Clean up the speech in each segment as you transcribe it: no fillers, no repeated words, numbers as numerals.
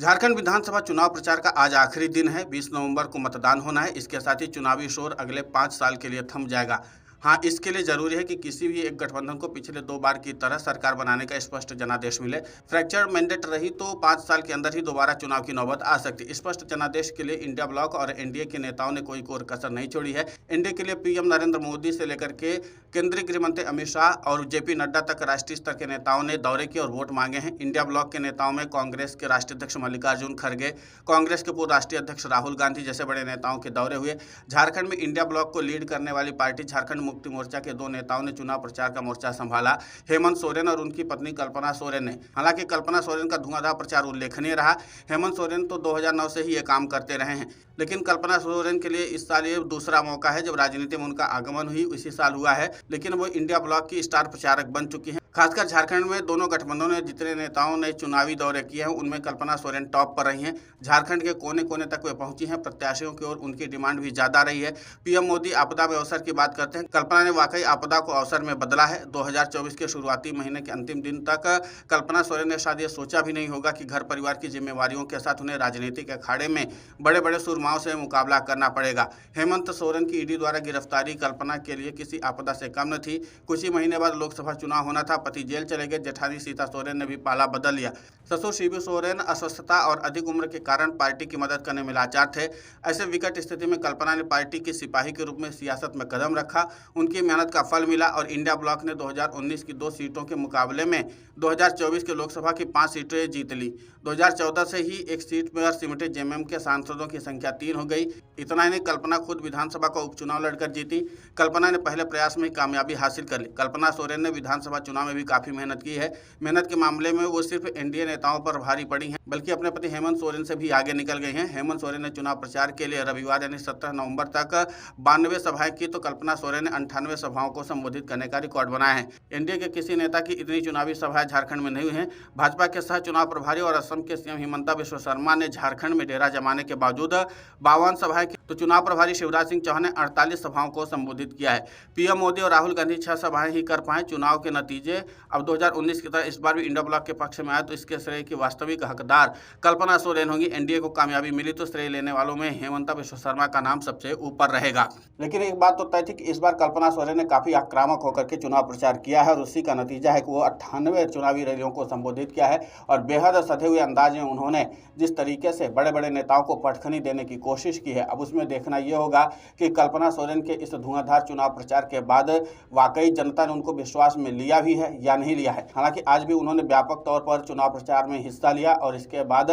झारखंड विधानसभा चुनाव प्रचार का आज आखिरी दिन है। 20 नवंबर को मतदान होना है। इसके साथ ही चुनावी शोर अगले 5 साल के लिए थम जाएगा। हाँ, इसके लिए जरूरी है कि किसी भी एक गठबंधन को पिछले 2 बार की तरह सरकार बनाने का स्पष्ट जनादेश मिले। फ्रैक्चर मैंडेट रही तो 5 साल के अंदर ही दोबारा चुनाव की नौबत आ सकती। स्पष्ट जनादेश के लिए इंडिया ब्लॉक और एनडीए के नेताओं ने कोई कोर कसर नहीं छोड़ी है। एनडीए के लिए पीएम नरेंद्र मोदी से लेकर के केंद्रीय गृह मंत्री अमित शाह और जेपी नड्डा तक राष्ट्रीय स्तर के नेताओं ने दौरे किए और वोट मांगे हैं। इंडिया ब्लॉक के नेताओं में कांग्रेस के राष्ट्रीय अध्यक्ष मल्लिकार्जुन खड़गे, कांग्रेस के पूर्व राष्ट्रीय अध्यक्ष राहुल गांधी जैसे बड़े नेताओं के दौरे हुए। झारखंड में इंडिया ब्लॉक को लीड करने वाली पार्टी झारखंड मुक्ति मोर्चा के 2 नेताओं ने चुनाव प्रचार का मोर्चा संभाला, हेमंत सोरेन और उनकी पत्नी कल्पना सोरेन ने। हालांकि कल्पना सोरेन का धुआंधार प्रचार उल्लेखनीय रहा। हेमंत सोरेन तो 2009 से ही ये काम करते रहे हैं, लेकिन कल्पना सोरेन के लिए इस साल ये दूसरा मौका है जब राजनीति में उनका आगमन हुई इसी साल हुआ है। लेकिन वो इंडिया ब्लॉक की स्टार प्रचारक बन चुकी हैं। खासकर झारखंड में दोनों गठबंधनों ने जितने नेताओं ने चुनावी दौरे किए हैं उनमें कल्पना सोरेन टॉप पर रही हैं। झारखंड के कोने कोने तक वे पहुंची हैं। प्रत्याशियों की ओर उनकी डिमांड भी ज्यादा रही है। पीएम मोदी आपदा में अवसर की बात करते हैं। कल्पना ने वाकई आपदा को अवसर में बदला है। 2024 के शुरुआती महीने के अंतिम दिन तक कल्पना सोरेन ने शायद ये सोचा भी नहीं होगा कि घर परिवार की जिम्मेवारियों के साथ उन्हें राजनीतिक अखाड़े में बड़े बड़े सुरमाओं से मुकाबला करना पड़ेगा। हेमंत सोरेन की ईडी द्वारा गिरफ्तारी कल्पना के लिए किसी आपदा से कम न थी। कुछ ही महीने बाद लोकसभा चुनाव होना था। पति जेल चले गए। जेठानी सीता सोरेन ने भी पाला बदल लिया। ससुर शिबू सोरेन अस्वस्थता और अधिक उम्र के कारण पार्टी की मदद करने में लाचार थे। ऐसे विकट स्थिति में कल्पना ने पार्टी की सिपाही के रूप में सियासत में कदम रखा। उनकी मेहनत का फल मिला और इंडिया ब्लॉक ने 2019 की 2 सीटों के मुकाबले में 2024 के लोकसभा की 5 सीटें जीत ली। 2014 से ही एक सीट पर सिमटे जेएमएम के सांसदों की संख्या 3 हो गई। इतना ही नहीं, कल्पना खुद विधानसभा का उपचुनाव लड़कर जीती। कल्पना ने पहले प्रयास में ही कामयाबी हासिल कर ली। कल्पना सोरेन ने विधानसभा चुनाव में भी काफी मेहनत की है। मेहनत के मामले में वो सिर्फ एनडीए नेताओं पर भारी पड़ी हैं, बल्कि अपने पति हेमंत सोरेन से भी आगे निकल गई हैं। हेमंत सोरेन ने चुनाव प्रचार के लिए रविवार यानी 17 नवंबर तक 92 सभाएं की तो कल्पना सोरेन ने 98 सभाओं को संबोधित करने का रिकॉर्ड बनाया है। एनडीए के किसी नेता की इतनी चुनावी सभाएं झारखंड में नहीं हुई हैं। भाजपा के सह चुनाव प्रभारी और असम के सीएम हिमंता बिस्वा शर्मा ने झारखंड में डेरा जमाने के बावजूद 52 सभाएं की तो चुनाव प्रभारी शिवराज सिंह चौहान ने 48 सभाओं को संबोधित किया है। पीएम मोदी और राहुल गांधी 6 सभाएं ही कर पाए। चुनाव के नतीजे अब 2019 की तरह इस बार भी इंडिया ब्लॉक के पक्ष में आए तो इसके श्रेय की वास्तविक हकदार कल्पना सोरेन होंगी। एनडीए को कामयाबी मिली तो श्रेय लेने वालों में हिमंता बिस्वा शर्मा का नाम सबसे ऊपर रहेगा। लेकिन एक बात तो तय थी कि इस बार कल्पना सोरेन ने काफी आक्रामक होकर के चुनाव प्रचार किया है और उसी का नतीजा है कि वो 98 चुनावी रैलियों को संबोधित किया है और बेहद सधे हुए अंदाज में उन्होंने जिस तरीके से बड़े बड़े नेताओं को पटखनी देने की कोशिश की है, अब उसमें देखना यह होगा कि कल्पना सोरेन के इस धुआंधार चुनाव प्रचार के बाद वाकई जनता ने उनको विश्वास में लिया भी है या नहीं लिया है। हालांकि आज भी उन्होंने व्यापक तौर पर चुनाव प्रचार में हिस्सा लिया और इसके बाद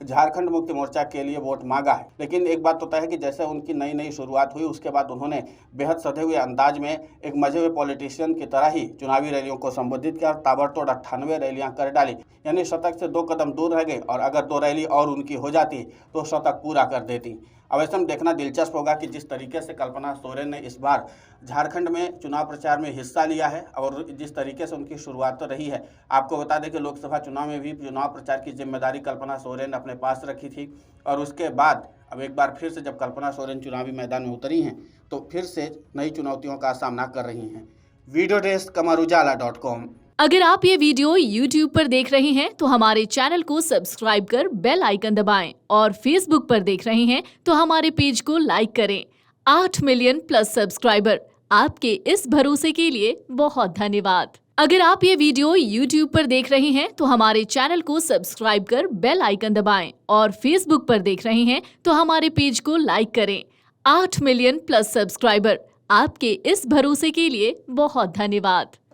झारखंड मुक्ति मोर्चा के लिए वोट मांगा है। लेकिन एक बात तो तय है कि जैसे उनकी नई नई शुरुआत हुई उसके बाद उन्होंने बेहद सधे हुए अंदाज में एक मजे हुए पॉलिटिशियन की तरह ही चुनावी रैलियों को संबोधित किया और ताबड़तोड़ 98 रैलियां कर डाली। यानी शतक से 2 कदम दूर रह गए और अगर 2 रैली और उनकी हो जाती तो शतक पूरा कर देती। अब ऐसे में देखना दिलचस्प होगा कि जिस तरीके से कल्पना सोरेन ने इस बार झारखंड में चुनाव प्रचार में हिस्सा लिया है और जिस तरीके से उनकी शुरुआत तो रही है। आपको बता दें कि लोकसभा चुनाव में भी चुनाव प्रचार की जिम्मेदारी कल्पना सोरेन ने अपने पास रखी थी और उसके बाद अब एक बार फिर से जब कल्पना सोरेन चुनावी मैदान में उतरी हैं तो फिर से नई चुनौतियों का सामना कर रही हैं। वीडियो डेस्क कमरुजाला.com। अगर आप ये वीडियो YouTube पर देख रहे हैं तो हमारे चैनल को सब्सक्राइब कर बेल आइकन दबाएं और Facebook पर देख रहे हैं तो हमारे पेज को लाइक करें। 8 मिलियन प्लस सब्सक्राइबर, आपके इस भरोसे के लिए बहुत धन्यवाद। अगर आप ये वीडियो YouTube पर देख रहे हैं तो हमारे चैनल को सब्सक्राइब कर बेल आइकन दबाएं और Facebook पर देख रहे हैं तो हमारे पेज को लाइक करें। 8 मिलियन प्लस सब्सक्राइबर, आपके इस भरोसे के लिए बहुत धन्यवाद।